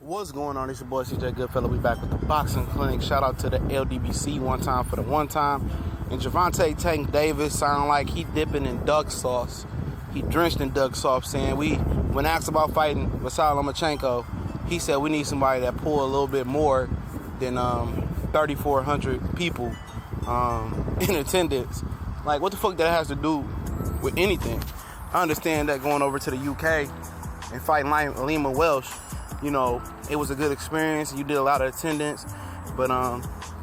What's going on? It's your boy CJ Goodfellow. We back with the boxing clinic. Shout out to the LDBC one time for the one time. And Gervonta Tank Davis sound like he dipping in duck sauce. He drenched in duck sauce, saying when asked about fighting Vasyl Lomachenko, he said we need somebody that pull a little bit more than 3,400 people in attendance. Like, what the fuck that has to do with anything? I understand that going over to the UK and fighting Lima Welsh, you know, it was a good experience. You did a lot of attendance, but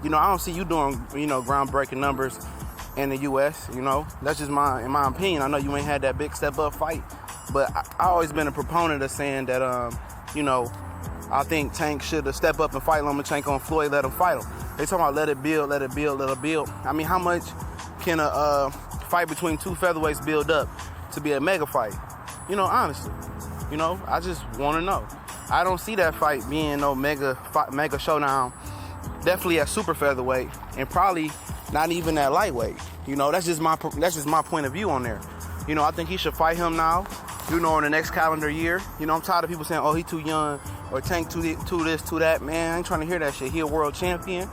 you know, I don't see you doing, you know, groundbreaking numbers in the U.S. You know, that's just in my opinion. I know you ain't had that big step up fight, but I always been a proponent of saying that, you know, I think Tank should have stepped up and fight Lomachenko, and Floyd let him fight him. They talking about let it build, let it build, let it build. I mean, how much can a fight between two featherweights build up to be a mega fight? You know, honestly, you know, I just want to know. I don't see that fight being no mega showdown. Definitely at super featherweight, and probably not even at lightweight. You know, that's just my point of view on there. You know, I think he should fight him now. You know, in the next calendar year. You know, I'm tired of people saying, "Oh, he too young," or "Tank too this, too that." Man, I ain't trying to hear that shit. He a world champion,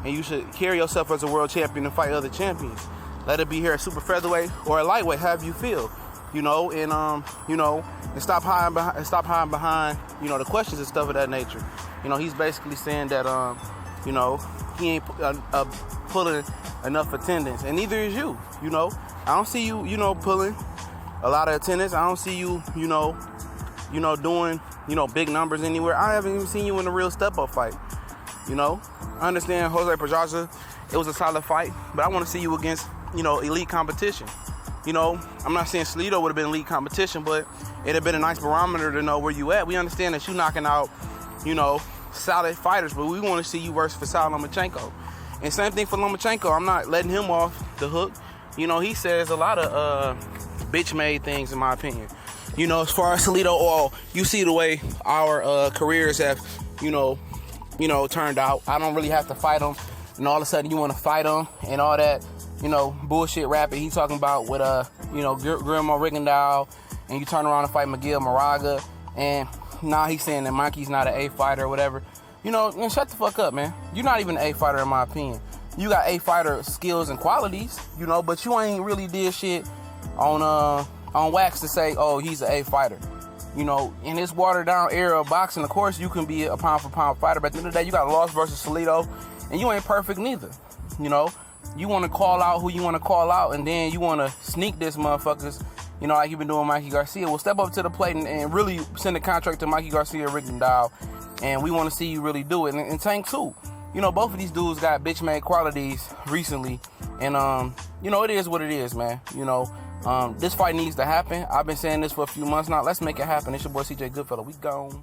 and you should carry yourself as a world champion and fight other champions. Let it be here at super featherweight or at lightweight, however you feel. You know, and you know, and stop hiding behind, you know, the questions and stuff of that nature. You know, he's basically saying that, you know, he ain't pulling enough attendance, and neither is you. You know, I don't see you, you know, pulling a lot of attendance. I don't see you, you know, doing, you know, big numbers anywhere. I haven't even seen you in a real step-up fight. You know, I understand Jose Pedraza, it was a solid fight, but I want to see you against, you know, elite competition. You know, I'm not saying Salido would have been elite competition, but it'd have been a nice barometer to know where you at. We understand that you knocking out, you know, solid fighters, but we want to see you versus Vasyl Lomachenko. And same thing for Lomachenko. I'm not letting him off the hook. You know, he says a lot of bitch-made things, in my opinion. You know, as far as Salido, or you see the way our careers have, you know, turned out. I don't really have to fight him, and all of a sudden you want to fight him and all that. You know, bullshit rapping he talking about with, you know, Guillermo Rigondeaux, and you turn around and fight Miguel Moraga, and now he's saying that Mikey's not an A fighter or whatever. You know, man, shut the fuck up, man. You're not even an A fighter in my opinion. You got A fighter skills and qualities, you know, but you ain't really did shit on wax to say, oh, he's an A fighter. You know, in this watered down era of boxing, of course, you can be a pound for pound fighter, but at the end of the day, you got a loss versus Salido, and you ain't perfect neither, you know. You want to call out who you want to call out, and then you want to sneak this motherfuckers, you know, like you've been doing Mikey Garcia. Well, step up to the plate and really send a contract to Mikey Garcia, Rigondeaux, and we want to see you really do it. And Tank too. You know, both of these dudes got bitch-made qualities recently, and you know, it is what it is, man. You know, this fight needs to happen. I've been saying this for a few months now. Let's make it happen. It's your boy CJ Goodfellow. We gone.